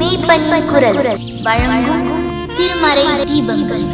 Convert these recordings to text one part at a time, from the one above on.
மெய்ப்பனின் குரல் வழங்கும் திருமறை தீபங்கள்.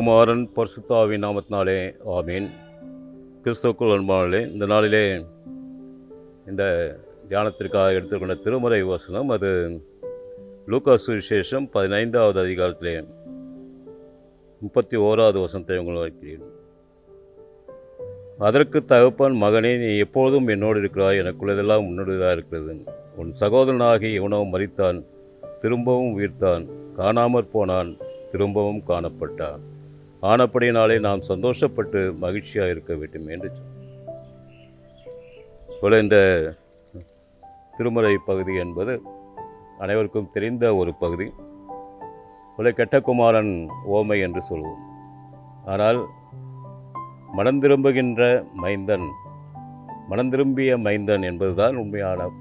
குமாரன் பரிசுத்த ஆவியின் நாமத்தினாலே ஆமீன். கிறிஸ்துவுக்குள் அன்பானவர்களே, இந்த நாளிலே இந்த தியானத்திற்காக எடுத்துக்கொண்ட திருமறை வசனம் அது லூக்கா சுவிசேஷம் 15வது அதிகாரத்திலே 31வது வசனத்தை உங்கள் வைக்கிறேன். அதற்கு தகப்பன், மகனே, நீ எப்போதும் என்னோடு இருக்கிறாய், எனக்குள்ளதெல்லாம் உன்னுடையதாக இருக்கிறது. உன் சகோதரனாகி இவனோ மரித்தான், திரும்பவும் உயிர்த்தான், காணாமற் போனான், திரும்பவும் காணப்பட்டான். ஆனப்படினாலே நாம் சந்தோஷப்பட்டு மகிழ்ச்சியாக இருக்க வேண்டும் என்று சொல்ல. இந்த திருமறை பகுதி என்பது அனைவருக்கும் தெரிந்த ஒரு பகுதி. கெட்ட குமாரன் ஓமை என்று சொல்வோம். ஆனால் மனந்திரும்புகின்ற மைந்தன், மனந்திரும்பிய மைந்தன் என்பதுதான் உண்மையான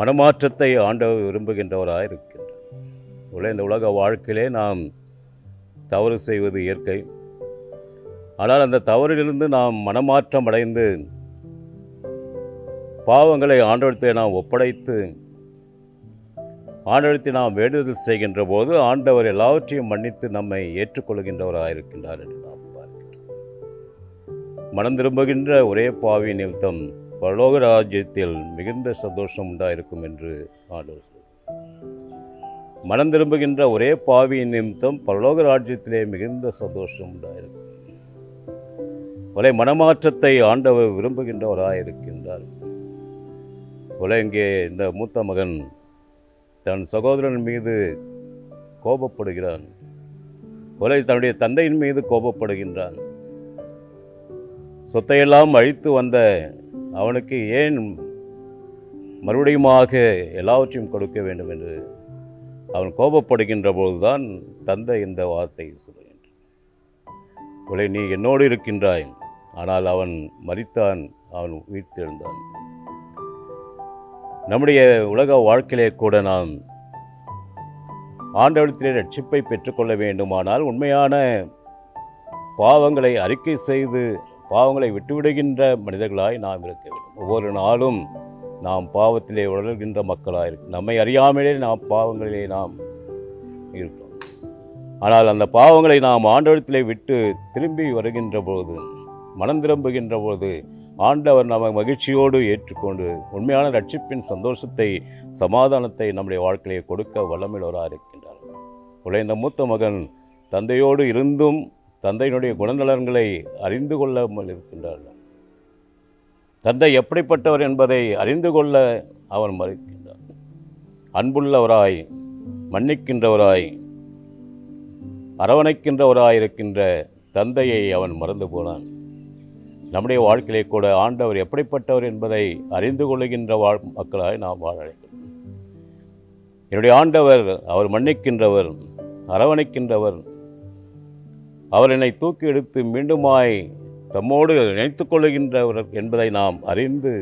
மனமாற்றத்தை ஆண்டவர் விரும்புகின்றவராக இருக்கின்றார். இந்த உலக வாழ்க்கையிலே நாம் தவறு செய்வது இயற்கை. ஆனால் அந்த தவறிலிருந்து நாம் மனமாற்றம் அடைந்து பாவங்களை ஆண்டவரத்தை நாம் ஒப்படைத்து ஆண்டவரத்தை நாம் வேண்டுதல் செய்கின்ற போது ஆண்டவர் எல்லாவற்றையும் மன்னித்து நம்மை ஏற்றுக்கொள்கின்றவராக இருக்கின்றார் என்று நாம் பார்க்கிறோம். மனம் திரும்புகின்ற ஒரே பாவி நிமித்தம் பரலோக ராஜ்யத்தில் மிகுந்த சந்தோஷம் உண்டாயிருக்கும் என்று ஆண்டவர் சொல்கிறார். மனம் திரும்புகின்ற ஒரே பாவியின் நிமித்தம் பரலோக ராஜ்யத்திலே மிகுந்த சந்தோஷம் உண்டாயிருக்கும். மனமாற்றத்தை ஆண்டவர் விரும்புகின்றவராக இருக்கின்றார். இங்கே இந்த மூத்த மகன் தன் சகோதரன் மீது கோபப்படுகிறான். தன்னுடைய தந்தையின் மீது கோபப்படுகின்றான். சொத்தையெல்லாம் அழித்து வந்த அவனுக்கு ஏன் மறுபடியுமாக எல்லாவற்றையும் கொடுக்க வேண்டும் என்று அவன் கோபப்படுகின்ற போதுதான் தந்தை இந்த வார்த்தையை சொல்லுகின்றான். நீ என்னோடு இருக்கின்றாய், ஆனால் அவன் மரித்தான், அவன் உயிர்த்தெழுந்தான். நம்முடைய உலக வாழ்க்கையிலே கூட நாம் ஆண்டவரிடத்திலே ரட்சிப்பை பெற்றுக்கொள்ள வேண்டுமானால் உண்மையான பாவங்களை அறிக்கை செய்து பாவங்களை விட்டுவிடுகின்ற மனிதர்களாய் நாம் இருக்க வேண்டும். ஒவ்வொரு நாளும் நாம் பாவத்திலே உணர்கின்ற மக்களாக இருக்கும். நம்மை அறியாமலே நாம் பாவங்களிலே நாம் இருக்கிறோம். ஆனால் அந்த பாவங்களை நாம் ஆண்டவரிடத்திலே விட்டு திரும்பி வருகின்ற போது, மனம் திரும்புகின்ற போது ஆண்டவர் நம்ம மகிழ்ச்சியோடு ஏற்றுக்கொண்டு உண்மையான ரட்சிப்பின் சந்தோஷத்தை, சமாதானத்தை நம்முடைய வாழ்க்கையை கொடுக்க வல்லமையுள்ளவராக இருக்கின்றார். இந்த மூத்த மகன் தந்தையோடு இருந்தும் தந்தையினுடைய குணநலன்களை அறிந்து கொள்ளாமல் இருக்கின்றார்கள். தந்தை எப்படிப்பட்டவர் என்பதை அறிந்து கொள்ள அவன் மறுக்கின்றான். அன்புள்ளவராய், மன்னிக்கின்றவராய், அரவணைக்கின்றவராய் இருக்கின்ற தந்தையை அவன் மறந்து போனான். நம்முடைய வாழ்க்கையிலே கூட ஆண்டவர் எப்படிப்பட்டவர் என்பதை அறிந்து கொள்ளுகின்ற மக்களாய் நாம் வாழ வேண்டும். என்னுடைய ஆண்டவர், அவர் மன்னிக்கின்றவர், அரவணைக்கின்றவர், அவர் என்னை தூக்கி எடுத்து மீண்டுமாய் தம்மோடு இணைத்து கொள்ளுகின்றவர் என்பதை நாம் அறிந்து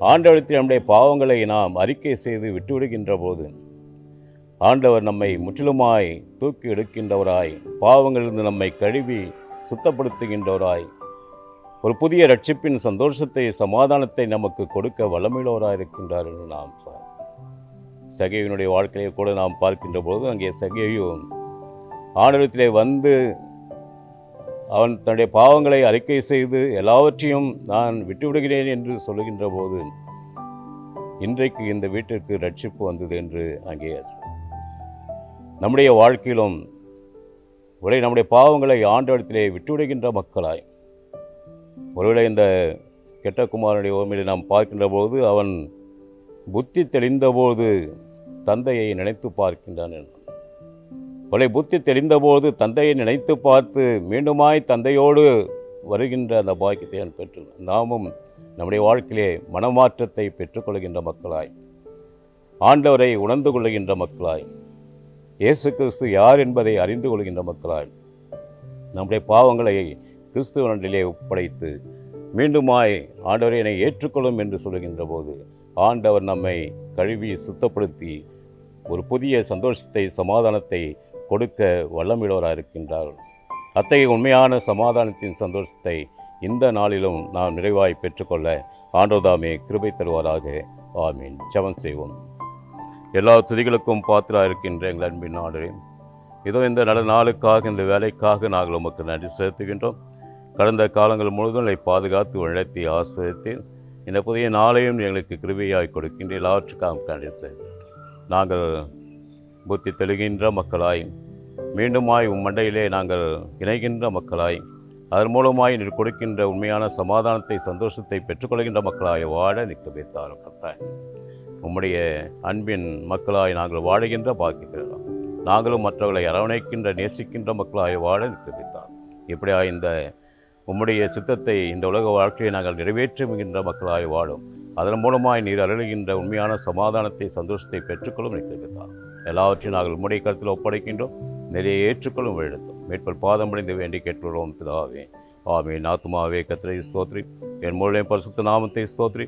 ஆண்டவரிடத்தில் நம்முடைய பாவங்களை நாம் அறிக்கை செய்து விட்டுவிடுகின்ற போது ஆண்டவர் நம்மை முற்றிலுமாய் தூக்கி எடுக்கின்றவராய், பாவங்களிலிருந்து நம்மை கழுவி சுத்தப்படுத்துகின்றவராய், ஒரு புதிய ரட்சிப்பின் சந்தோஷத்தை, சமாதானத்தை நமக்கு கொடுக்க வல்லமையுள்ளவராக இருக்கின்றார் என்று நாம் சகேயுனுடைய வாழ்க்கையை கூட நாம் பார்க்கின்ற போது அங்கே சகேயு ஆண்டவரிடத்திலே வந்து அவன் தன்னுடைய பாவங்களை அறிக்கை செய்து எல்லாவற்றையும் நான் விட்டுவிடுகிறேன் என்று சொல்லுகின்ற போது இன்றைக்கு இந்த வீட்டிற்கு ரட்சிப்பு வந்தது என்று அங்கே நம்முடைய வாழ்க்கையிலும் நம்முடைய பாவங்களை ஆண்டவரிடத்திலே விட்டுவிடுகின்ற மக்களாய், ஒருவேளை இந்த கெட்ட குமாரனுடைய ஓமையை நாம் பார்க்கின்ற போது அவன் புத்தி தெளிந்தபோது தந்தையை நினைத்து பார்க்கின்றான். புத்தி தெளிந்தபோது தந்தையை நினைத்து பார்த்து மீண்டுமாய் தந்தையோடு வருகின்ற அந்த பாக்கியத்தை நான் பெற்று நாமும் நம்முடைய வாழ்க்கையிலே மனமாற்றத்தை பெற்றுக்கொள்கின்ற மக்களாய், ஆண்டவரை உணர்ந்து கொள்ளுகின்ற மக்களாய், இயேசு கிறிஸ்து யார் என்பதை அறிந்து கொள்கின்ற மக்களாய் நம்முடைய பாவங்களை கிறிஸ்துவனிலே ஒப்படைத்து மீண்டுமாய் ஆண்டவரை என்னை ஏற்றுக்கொள்ளும் என்று சொல்லுகின்ற போது ஆண்டவர் நம்மை கழுவி சுத்தப்படுத்தி ஒரு புதிய சந்தோஷத்தை, சமாதானத்தை கொடுக்க வல்லமையுள்ளவராக இருக்கின்றார். அத்தகைய உண்மையான சமாதானத்தின் சந்தோஷத்தை இந்த நாளிலும் நாம் நிறைவாய் பெற்றுக்கொள்ள ஆண்டவர்தாமே கிருபை தருவாராக. ஆமீன். ஜெபம் செய்வோம். எல்லா துதிகளுக்கும் பாத்திரா இருக்கின்ற எங்கள் அன்பின் ஆண்டவரே, இதோ இந்த நல்ல நாளுக்காக, இந்த வேலைக்காக நாங்கள் உமக்கு நன்றி செலுத்துகின்றோம். கடந்த காலங்கள் முழுவதும் எங்களை பாதுகாத்து வழிநடத்தி ஆசிரியத்து இந்த புதிய நாளையும் எங்களுக்கு கிருபையாய் கொடுக்கின்ற எல்லாவற்றுக்காக நன்றி செலுத்துகிறோம். நாங்கள் புத்தி தெளிகின்ற மக்களாய், மீண்டுமாய் மண்டையிலே நாங்கள் இணைகின்ற மக்களாய், அதன் மூலமாய் நீர் கொடுக்கின்ற உண்மையான சமாதானத்தை, சந்தோஷத்தை பெற்றுக்கொள்கின்ற மக்களாய் வாழ நிற்கவைத்தாரும் கர்த்தாவே. உம்முடைய அன்பின் மக்களாய் நாங்கள் வாழுகின்ற பாக்கிக்கிறோம். நாங்களும் மற்றவர்களை அரவணைக்கின்ற, நேசிக்கின்ற மக்களாய் வாழ நிற்கவைத்தார். இப்படியா இந்த உம்முடைய சித்தத்தை, இந்த உலக வாழ்க்கையை நாங்கள் நிறைவேற்றுகின்ற மக்களாய் வாழும். அதன் மூலமாய் நீர் அருளுகின்ற உண்மையான சமாதானத்தை, சந்தோஷத்தை பெற்றுக்கொள்ளும் நிற்கவைத்தார். எல்லாவற்றையும் நாங்கள் உம்முடைய கருத்தில் ஒப்படைக்கின்றோம். நிறைய ஏற்றுக்கொள்ளும் எழுத்தும் மேற்பல் பாதம் அடைந்து வேண்டி கேட்டுள்ளோம் பிதாவே. ஆமீன். ஆத்துமாவே கர்த்தரை ஸ்தோத்ரி, என் முழு பரிசுத்த நாமத்தை ஸ்தோத்ரி.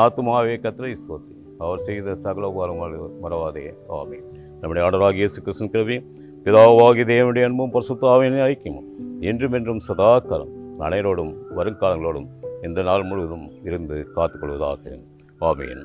ஆத்துமாவே கர்த்தரை ஸ்தோத்ரி, அவர் செய்த சகல உபகாரங்கள் மறவாதே. ஆமீன். நம்முடைய ஆண்டவராகிய இயேசு கிறிஸ்துவின் கிருபையும் பிதாவாகிய தேவனுடைய அன்பும் பரிசுத்த ஆவியின் ஐக்கியமும் என்றும் என்றும் சதா காலம் அனைவரோடும் வருங்காலங்களோடும் இந்த நாள் முழுவதும் இருந்து காத்துக்கொள்வதாக. ஆமீன்.